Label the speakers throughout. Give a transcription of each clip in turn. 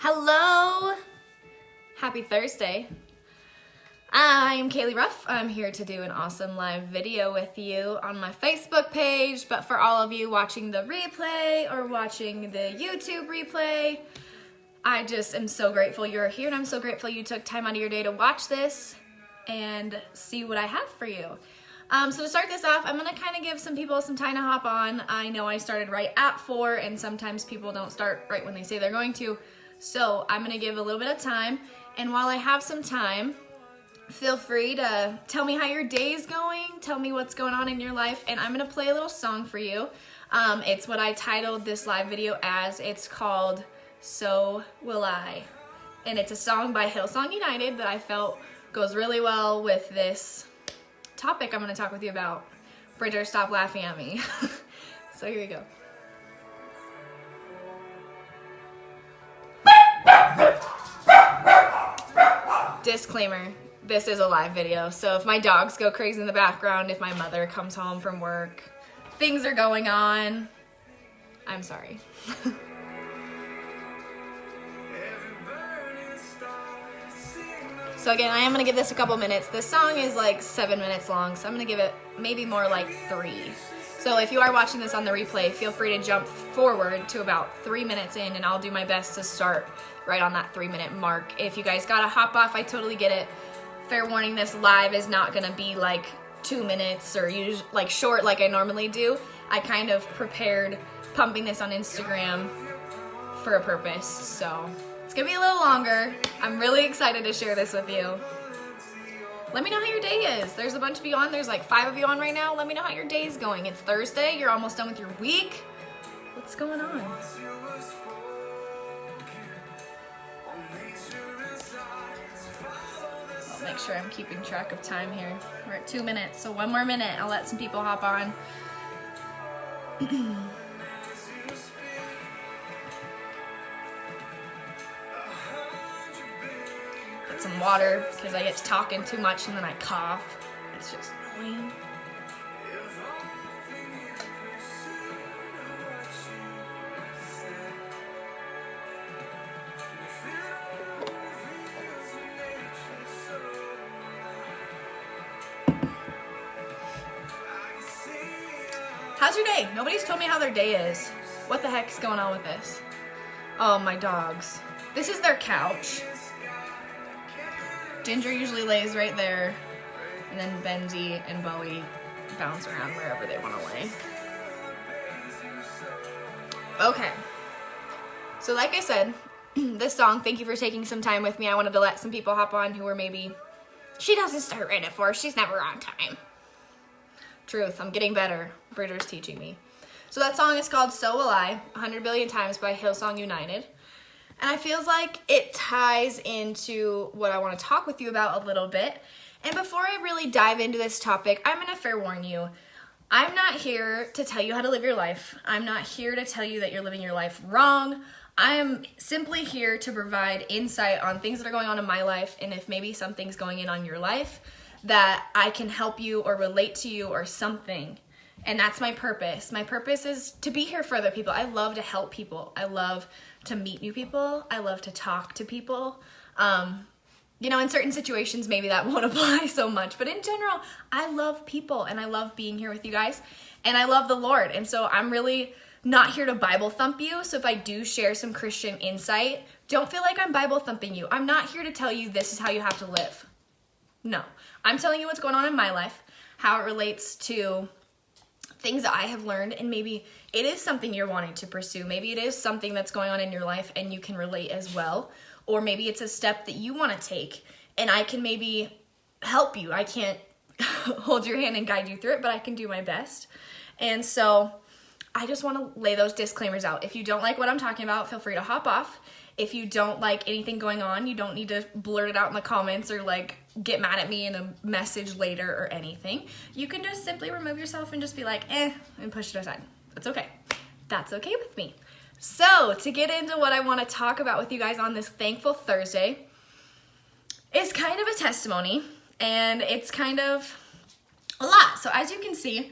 Speaker 1: Hello! Happy Thursday. I'm Kaylee Ruff. I'm here to do an awesome live video with you on my Facebook page, but for all of you watching the replay or watching the YouTube replay, I just am so grateful you're here, and I'm so grateful you took time out of your day to watch this and see what I have for you. So to start this off, I'm gonna kind of give some people some time to hop on. I know I started right at 4, and sometimes people don't start right when they say they're going to. So I'm gonna give a little bit of time, and while I have some time, feel free to tell me how your day is going, tell me what's going on in your life, and I'm gonna play a little song for you. It's what I titled this live video as. It's called So Will I, and it's a song by Hillsong United that I felt goes really well with this topic I'm gonna talk with you about. Bridger, stop laughing at me. So here we go. Disclaimer, this is a live video, so if my dogs go crazy in the background, if my mother comes home from work, things are going on, I'm sorry. So again, I am going to give this a couple minutes. This song is like 7 minutes long, so I'm going to give it maybe more like 3. So if you are watching this on the replay, feel free to jump forward to about 3 minutes in, and I'll do my best to start right on that 3-minute mark. If you guys gotta hop off, I totally get it. Fair warning, this live is not gonna be like 2 minutes or like short like I normally do. I kind of prepared pumping this on Instagram for a purpose, so it's gonna be a little longer. I'm really excited to share this with you. Let me know how your day is. There's a bunch of you on. There's like 5 of you on right now. Let me know how your day's going. It's Thursday. You're almost done with your week. What's going on? I'll make sure I'm keeping track of time here. We're at 2 minutes, so 1 more minute. I'll let some people hop on. Get some water, because I get to talking too much and then I cough. It's just annoying. How's your day? Nobody's told me how their day is. What the heck is going on with this? Oh, my dogs. This is their couch. Ginger usually lays right there, and then Benzie and Bowie bounce around wherever they want to lay. Okay. So like I said, this song, thank you for taking some time with me. I wanted to let some people hop on who were maybe, she doesn't start right at 4, she's never on time. Truth, I'm getting better. Bridger's teaching me. So that song is called So Will I, 100 Billion Times by Hillsong United. And I feels like it ties into what I want to talk with you about a little bit. And before I really dive into this topic, I'm going to fair warn you. I'm not here to tell you how to live your life. I'm not here to tell you that you're living your life wrong. I am simply here to provide insight on things that are going on in my life, and if maybe something's going in on your life, that I can help you or relate to you or something. And that's my purpose. My purpose is to be here for other people. I love to help people. I love to meet new people. I love to talk to people. You know, in certain situations, maybe that won't apply so much, but in general, I love people and I love being here with you guys, and I love the Lord. And so I'm really not here to Bible thump you. So if I do share some Christian insight, don't feel like I'm Bible thumping you. I'm not here to tell you this is how you have to live. No, I'm telling you what's going on in my life, how it relates to things that I have learned, and maybe it is something you're wanting to pursue. Maybe it is something that's going on in your life and you can relate as well. Or maybe it's a step that you want to take and I can maybe help you. I can't hold your hand and guide you through it, but I can do my best. And so I just want to lay those disclaimers out. If you don't like what I'm talking about, feel free to hop off. If you don't like anything going on, you don't need to blurt it out in the comments or like get mad at me in a message later or anything. You can just simply remove yourself and just be like, and push it aside. That's okay. That's okay with me. So to get into what I want to talk about with you guys on this Thankful Thursday is kind of a testimony, and it's kind of a lot. So as you can see,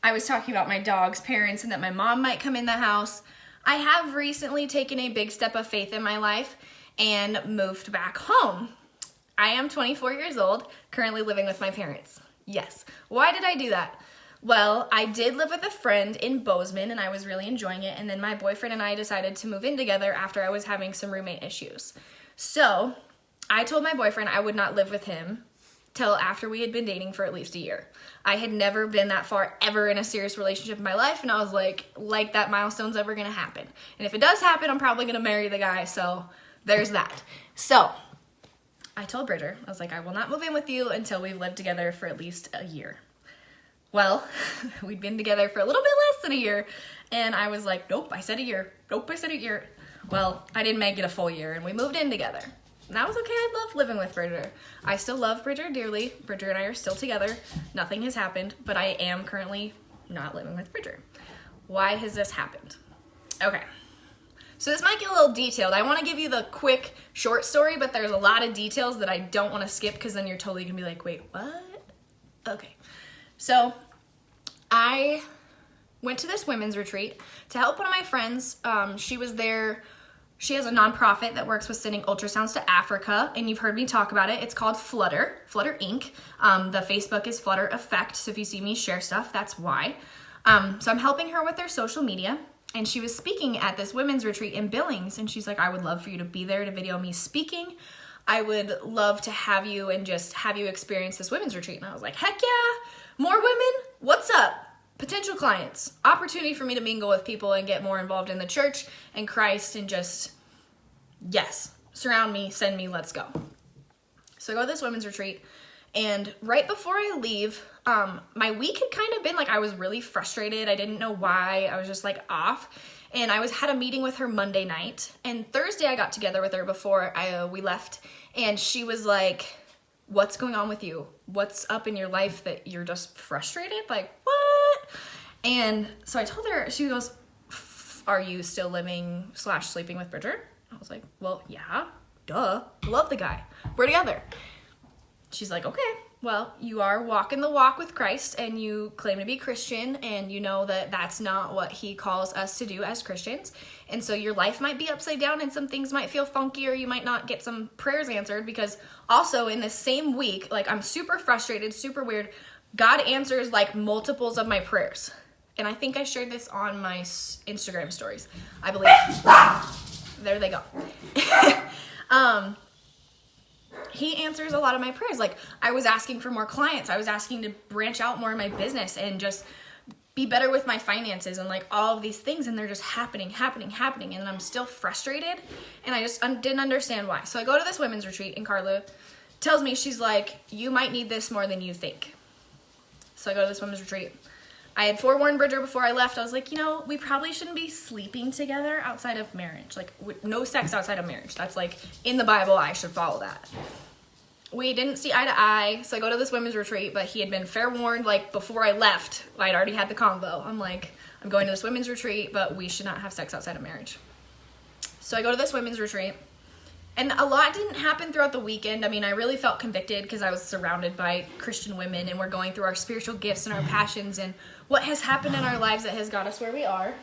Speaker 1: I was talking about my dog's parents and that my mom might come in the house. I have recently taken a big step of faith in my life and moved back home. I am 24 years old, currently living with my parents. Yes. Why did I do that? Well, I did live with a friend in Bozeman and I was really enjoying it. And then my boyfriend and I decided to move in together after I was having some roommate issues. So I told my boyfriend I would not live with him till after we had been dating for at least a year. I had never been that far ever in a serious relationship in my life. And I was like that milestone's ever going to happen. And if it does happen, I'm probably going to marry the guy. So there's that. So I told Bridger, I was like, I will not move in with you until we've lived together for at least a year. Well, we'd been together for a little bit less than a year, and I was like, nope, I said a year. Nope, I said a year. Well, I didn't make it a full year, and we moved in together. And that was okay. I love living with Bridger. I still love Bridger dearly. Bridger and I are still together. Nothing has happened, but I am currently not living with Bridger. Why has this happened? Okay. So this might get a little detailed. I want to give you the quick, short story, but there's a lot of details that I don't want to skip because then you're totally going to be like, wait, what? Okay. So I went to this women's retreat to help one of my friends. She was there. She has a nonprofit that works with sending ultrasounds to Africa, and you've heard me talk about it. It's called Flutter Inc. The Facebook is Flutter Effect, so if you see me share stuff, that's why. So I'm helping her with their social media, and she was speaking at this women's retreat in Billings, and she's like, I would love for you to be there to video me speaking. I would love to have you and just have you experience this women's retreat. And I was like, heck yeah. More women? What's up? Potential clients. Opportunity for me to mingle with people and get more involved in the church and Christ and just, yes, surround me, send me, let's go. So I go to this women's retreat, and right before I leave, my week had kind of been like I was really frustrated. I didn't know why. I was just like off. And I had a meeting with her Monday night, and Thursday I got together with her before we left, and she was like, what's going on with you? What's up in your life that you're just frustrated? Like, what? And so I told her, she goes, are you still living / sleeping with Bridger? I was like, well, yeah, duh. Love the guy. We're together. She's like, okay, well, you are walking the walk with Christ and you claim to be Christian and you know that that's not what he calls us to do as Christians. And so your life might be upside down and some things might feel funky or you might not get some prayers answered because also in the same week, like I'm super frustrated, super weird. God answers like multiples of my prayers. And I think I shared this on my Instagram stories, I believe. There they go. He answers a lot of my prayers. Like I was asking for more clients. I was asking to branch out more in my business and just be better with my finances and like all of these things. And they're just happening. And I'm still frustrated. And I just didn't understand why. So I go to this women's retreat and Carla tells me, she's like, you might need this more than you think. So I go to this women's retreat. I had forewarned Bridger before I left. I was like, we probably shouldn't be sleeping together outside of marriage. Like no sex outside of marriage. That's like in the Bible. I should follow that. We didn't see eye to eye. So I go to this women's retreat, but he had been fair warned like before I left. I'd already had the convo. I'm like, I'm going to this women's retreat, but we should not have sex outside of marriage. So I go to this women's retreat. And a lot didn't happen throughout the weekend. I mean, I really felt convicted because I was surrounded by Christian women and we're going through our spiritual gifts and our passions and what has happened in our lives that has got us where we are.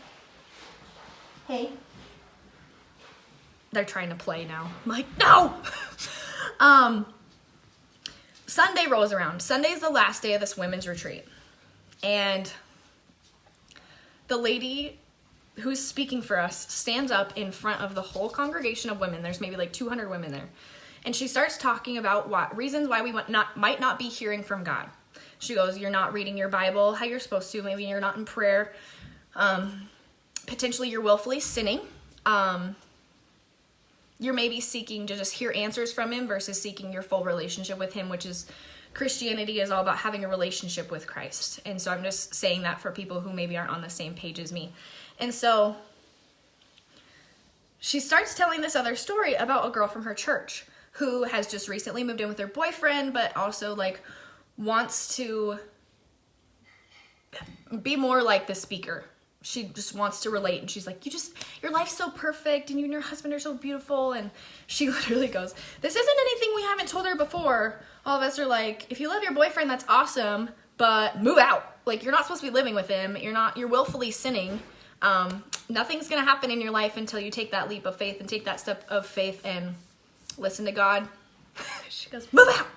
Speaker 1: Hey. They're trying to play now. I'm like, no! Sunday rolls around. Sunday's the last day of this women's retreat. And the lady who's speaking for us stands up in front of the whole congregation of women. There's maybe like 200 women there. And she starts talking about reasons why we might not be hearing from God. She goes, you're not reading your Bible how you're supposed to. Maybe you're not in prayer. Potentially you're willfully sinning. You're maybe seeking to just hear answers from him versus seeking your full relationship with him, which is Christianity is all about having a relationship with Christ. And so I'm just saying that for people who maybe aren't on the same page as me. And so she starts telling this other story about a girl from her church who has just recently moved in with her boyfriend, but also like wants to be more like the speaker. She just wants to relate. And she's like, your life's so perfect and you and your husband are so beautiful. And she literally goes, this isn't anything we haven't told her before. All of us are like, if you love your boyfriend, that's awesome, but move out. Like you're not supposed to be living with him. You're willfully sinning. nothing's going to happen in your life until you take that leap of faith and take that step of faith and listen to God. She goes, move out.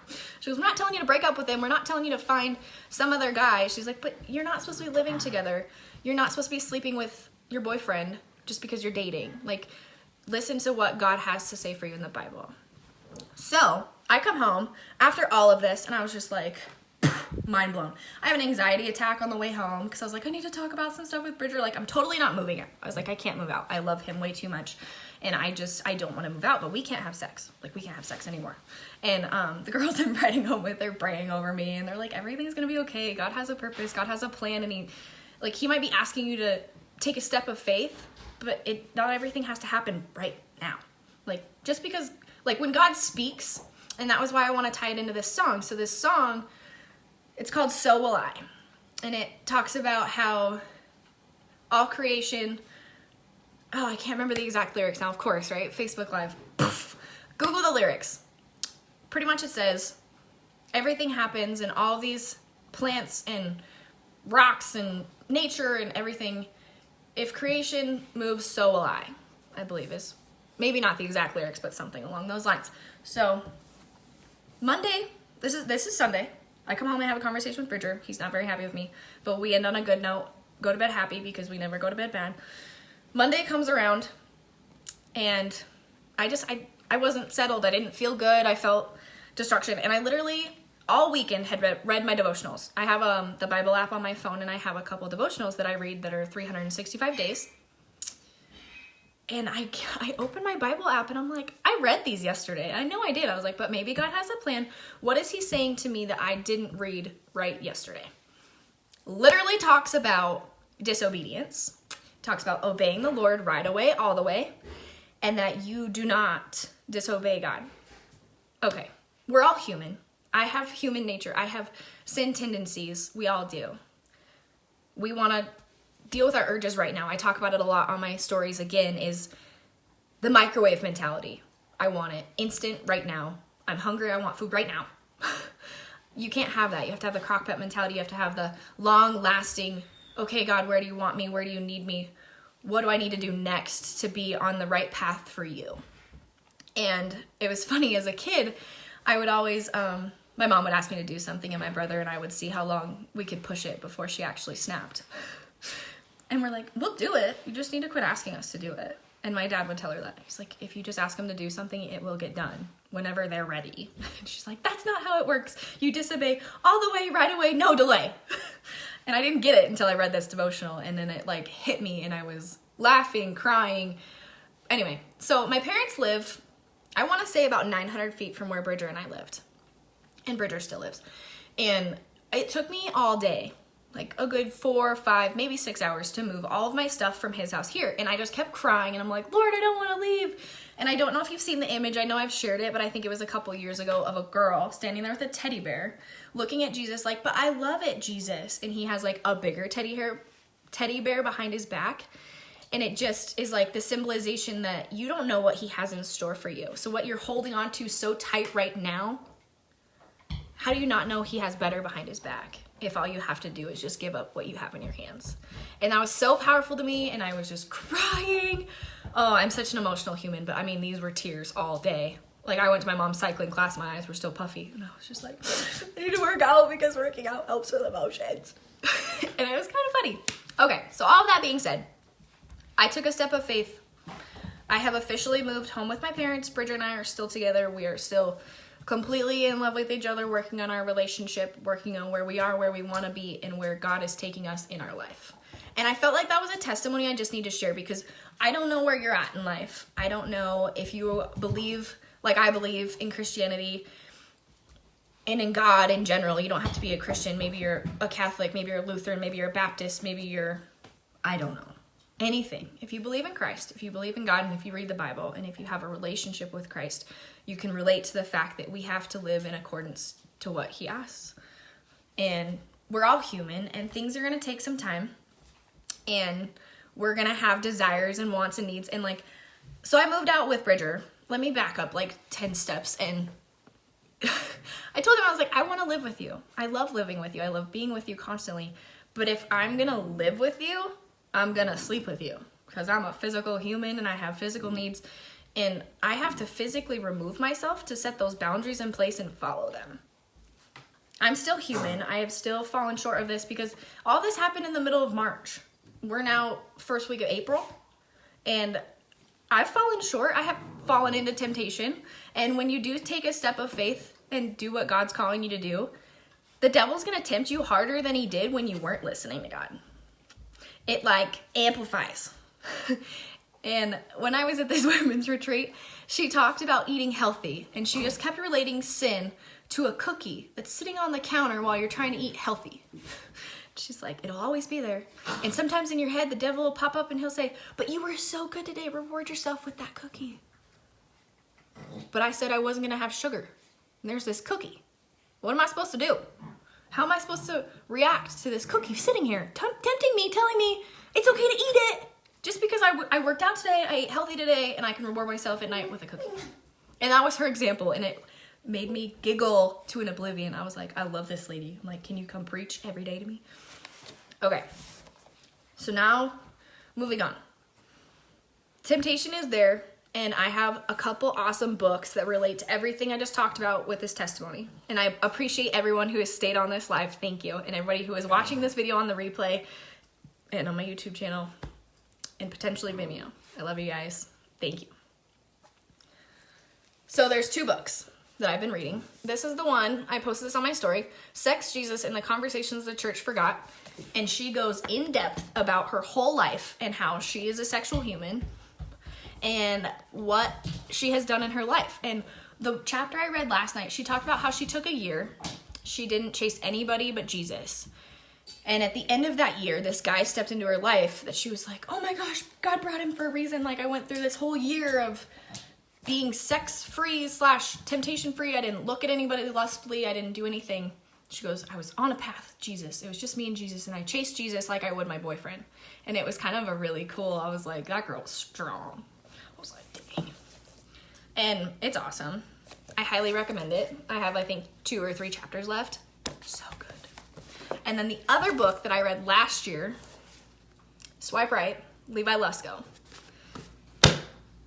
Speaker 1: She goes, we're not telling you to break up with him. We're not telling you to find some other guy. She's like, but you're not supposed to be living together. You're not supposed to be sleeping with your boyfriend just because you're dating. Like, listen to what God has to say for you in the Bible. So I come home after all of this and I was just like, mind blown. I have an anxiety attack on the way home because I was like, I need to talk about some stuff with Bridger. Like, I'm totally not moving out. I was like, I can't move out. I love him way too much. And I don't want to move out, but we can't have sex. Like, we can't have sex anymore. And the girls I'm riding home with, they're praying over me and they're like, everything's going to be okay. God has a purpose. God has a plan. And he might be asking you to take a step of faith, but not everything has to happen right now. Like, just because, like, when God speaks, and that was why I want to tie it into this song. So this song, it's called So Will I. And it talks about how all creation, I can't remember the exact lyrics now, of course, right? Facebook Live. Poof. Google the lyrics. Pretty much it says, everything happens and all these plants and rocks and nature and everything, if creation moves, so will I believe is maybe not the exact lyrics, but something along those lines. So Monday, this is Sunday. I come home and have a conversation with Bridger. He's not very happy with me, but we end on a good note. Go to bed happy because we never go to bed bad. Monday comes around and I wasn't settled. I didn't feel good. I felt destruction. And I literally all weekend had read my devotionals. I have the Bible app on my phone and I have a couple devotionals that I read that are 365 days. And I opened my Bible app and I'm like, I read these yesterday. I know I did. I was like, but maybe God has a plan. What is he saying to me that I didn't read right yesterday? Literally talks about disobedience. Talks about obeying the Lord right away, all the way. And that you do not disobey God. Okay, we're all human. I have human nature. I have sin tendencies. We all do. We want to deal with our urges right now. I talk about it a lot on my stories again, is the microwave mentality. I want it instant right now. I'm hungry. I want food right now. You can't have that. You have to have the crock-pot mentality. You have to have the long-lasting, okay, God, where do you want me? Where do you need me? What do I need to do next to be on the right path for you? And it was funny, as a kid, I would always, my mom would ask me to do something and my brother and I would see how long we could push it before she actually snapped. And we're like, we'll do it. You just need to quit asking us to do it. And my dad would tell her that. He's like, if you just ask them to do something, it will get done whenever they're ready. And she's like, that's not how it works. You disobey all the way, right away, no delay. And I didn't get it until I read this devotional. And then it like hit me and I was laughing, crying. Anyway, so my parents live, I want to say about 900 feet from where Bridger and I lived. And Bridger still lives. And it took me all day, like a good 4, 5, maybe 6 hours to move all of my stuff from his house here. And I just kept crying and I'm like, Lord, I don't want to leave. And I don't know if you've seen the image. I know I've shared it, but I think it was a couple years ago of a girl standing there with a teddy bear looking at Jesus like, but I love it, Jesus. And he has like a bigger teddy bear behind his back. And it just is like the symbolization that you don't know what he has in store for you. So what you're holding on to so tight right now, how do you not know he has better behind his back if all you have to do is just give up what you have in your hands? And that was so powerful to me, and I was just crying. Oh, I'm such an emotional human, but I mean, these were tears all day. Like, I went to my mom's cycling class, my eyes were still puffy, and I was just like, I need to work out because working out helps with emotions. And it was kind of funny. Okay, so all of that being said, I took a step of faith. I have officially moved home with my parents. Bridger and I are still together. We are still completely in love with each other, working on our relationship, working on where we are, where we want to be, and where God is taking us in our life. And I felt like that was a testimony I just need to share because I don't know where you're at in life. I don't know if you believe, like I believe, in Christianity and in God in general. You don't have to be a Christian. Maybe you're a Catholic, maybe you're a Lutheran, maybe you're a Baptist, maybe you're, I don't know. Anything. If you believe in Christ, if you believe in God, and if you read the Bible, and if you have a relationship with Christ, you can relate to the fact that we have to live in accordance to what he asks. And we're all human, and things are going to take some time, and we're going to have desires and wants and needs. And like, so I moved out with Bridger. Let me back up like 10 steps. And I told him, I was like, I want to live with you. I love living with you. I love being with you constantly. But if I'm going to live with you, I'm gonna sleep with you. because I'm a physical human and I have physical needs, and I have to physically remove myself to set those boundaries in place and follow them. I'm still human. I have still fallen short of this because all this happened in the middle of March. We're now first week of April, and I've fallen short. I have fallen into temptation. And when you do take a step of faith and do what God's calling you to do, the devil's going to tempt you harder than he did when you weren't listening to God. It like amplifies. And when I was at this women's retreat, she talked about eating healthy, and she just kept relating sin to a cookie that's sitting on the counter while you're trying to eat healthy. She's like, it'll always be there. And sometimes in your head, the devil will pop up and he'll say, but you were so good today. Reward yourself with that cookie. But I said I wasn't going to have sugar. And there's this cookie. What am I supposed to do? How am I supposed to react to this cookie sitting here, tempting me, telling me it's okay to eat it? Just because I worked out today, I ate healthy today, and I can reward myself at night with a cookie. And that was her example, and it made me giggle to an oblivion. I was like, I love this lady. I'm like, can you come preach every day to me? Okay, so now moving on. Temptation is there, and I have a couple awesome books that relate to everything I just talked about with this testimony. And I appreciate everyone who has stayed on this live. Thank you. And everybody who is watching this video on the replay and on my YouTube channel and potentially Vimeo. I love you guys. Thank you. So there's two books that I've been reading. This is the one, I posted this on my story, Sex, Jesus, and the Conversations the Church Forgot. And she goes in depth about her whole life and how she is a sexual human and what she has done in her life. And the chapter I read last night, she talked about how she took a year. She didn't chase anybody but Jesus. And at the end of that year, this guy stepped into her life that she was like, oh my gosh, God brought him for a reason. Like, I went through this whole year of being sex-free / temptation-free. I didn't look at anybody lustfully. I didn't do anything. She goes, I was on a path with Jesus. It was just me and Jesus, and I chased Jesus like I would my boyfriend. And it was kind of a really cool, I was like, that girl's strong. I was like, dang. And it's awesome. I highly recommend it. I have, I think, 2 or 3 chapters left. So good. And then the other book that I read last year, Swipe Right, Levi Lusko.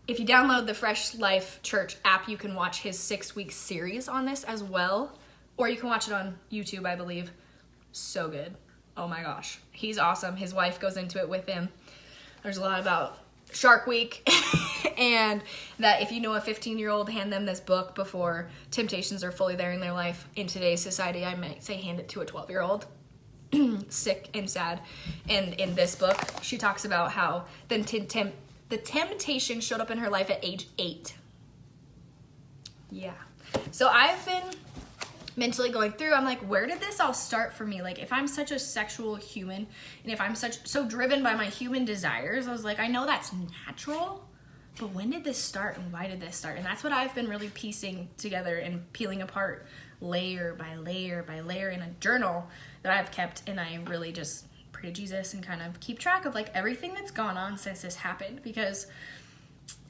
Speaker 1: If you download the Fresh Life Church app, you can watch his 6-week series on this as well. Or you can watch it on YouTube, I believe. So good. Oh my gosh. He's awesome. His wife goes into it with him. There's a lot about Shark Week and that if you know a 15-year-old, hand them this book before temptations are fully there in their life. In today's society, I might say hand it to a 12-year-old. Sick and sad. And in this book, she talks about how the temptation showed up in her life at age 8. Yeah. So I've been mentally going through, I'm like, where did this all start for me? Like, if I'm such a sexual human and if I'm so driven by my human desires, I was like, I know that's natural, but when did this start and why did this start? And that's what I've been really piecing together and peeling apart layer by layer by layer in a journal that I've kept, and I really just pray to Jesus and kind of keep track of like everything that's gone on since this happened. Because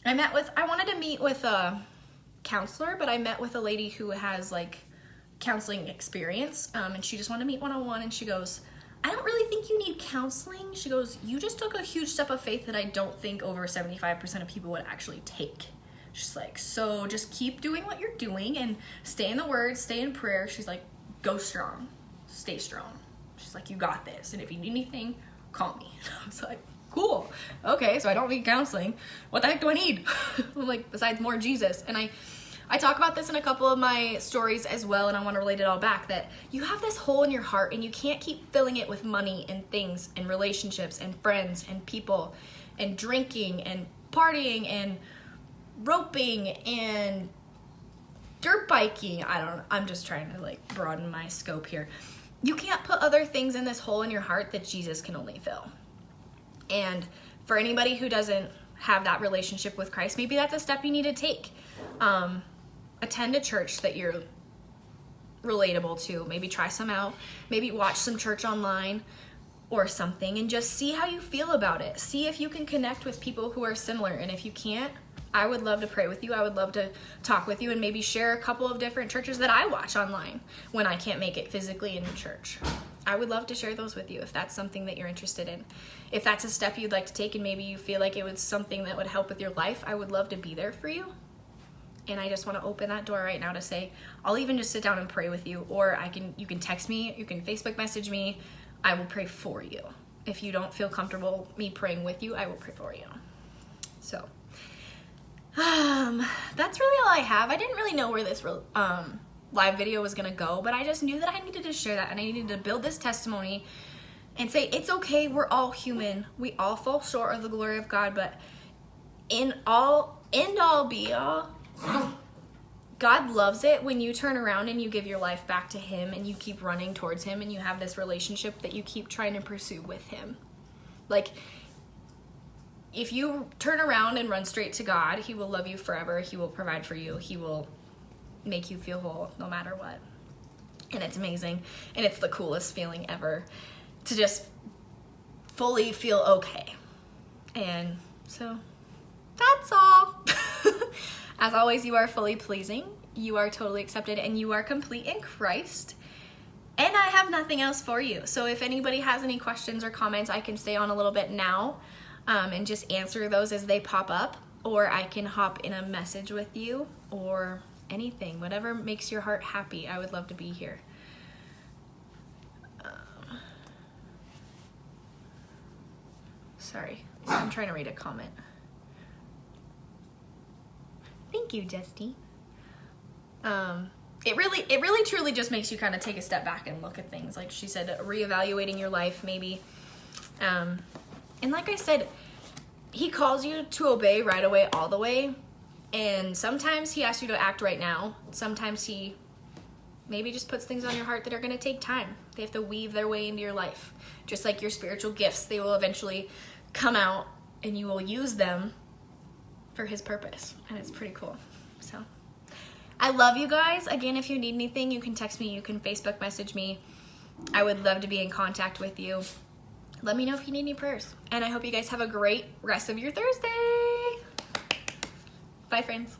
Speaker 1: I wanted to meet with a counselor, but I met with a lady who has like counseling experience, and she just wanted to meet one-on-one, and she goes, I don't really think you need counseling. She goes, you just took a huge step of faith that I don't think over 75% of people would actually take. She's like, so just keep doing what you're doing and stay in the word, stay in prayer. She's like, go strong, stay strong. She's like, you got this, and if you need anything, call me. I was like, cool, okay, so I don't need counseling. What the heck do I need? I'm like, besides more Jesus. And I talk about this in a couple of my stories as well, and I want to relate it all back, that you have this hole in your heart and you can't keep filling it with money and things and relationships and friends and people and drinking and partying and roping and dirt biking. I'm just trying to like broaden my scope here. You can't put other things in this hole in your heart that Jesus can only fill. And for anybody who doesn't have that relationship with Christ, maybe that's a step you need to take. Attend a church that you're relatable to. Maybe try some out. Maybe watch some church online or something and just see how you feel about it. See if you can connect with people who are similar. And if you can't, I would love to pray with you. I would love to talk with you and maybe share a couple of different churches that I watch online when I can't make it physically in church. I would love to share those with you if that's something that you're interested in. If that's a step you'd like to take and maybe you feel like it was something that would help with your life, I would love to be there for you. And I just want to open that door right now to say, I'll even just sit down and pray with you, or you can text me, you can Facebook message me. I will pray for you. If you don't feel comfortable me praying with you, I will pray for you. So, that's really all I have. I didn't really know where this live video was gonna go, but I just knew that I needed to share that, and I needed to build this testimony and say, it's okay, we're all human. We all fall short of the glory of God, but end all be all, God loves it when you turn around and you give your life back to him and you keep running towards him and you have this relationship that you keep trying to pursue with him. Like, if you turn around and run straight to God, he will love you forever. He will provide for you. He will make you feel whole no matter what. And it's amazing. And it's the coolest feeling ever to just fully feel okay. And so that's all. As always, you are fully pleasing, you are totally accepted, and you are complete in Christ. And I have nothing else for you. So if anybody has any questions or comments, I can stay on a little bit now and just answer those as they pop up, or I can hop in a message with you, or anything, whatever makes your heart happy. I would love to be here. Sorry, I'm trying to read a comment. Thank you, Justine. It really truly just makes you kind of take a step back and look at things. Like she said, reevaluating your life maybe. And like I said, he calls you to obey right away, all the way. And sometimes he asks you to act right now. Sometimes he maybe just puts things on your heart that are going to take time. They have to weave their way into your life. Just like your spiritual gifts, they will eventually come out and you will use them for his purpose. And it's pretty cool. So I love you guys. Again, if you need anything, you can text me, you can Facebook message me. I would love to be in contact with you. Let me know if you need any prayers. And I hope you guys have a great rest of your Thursday. Bye, friends.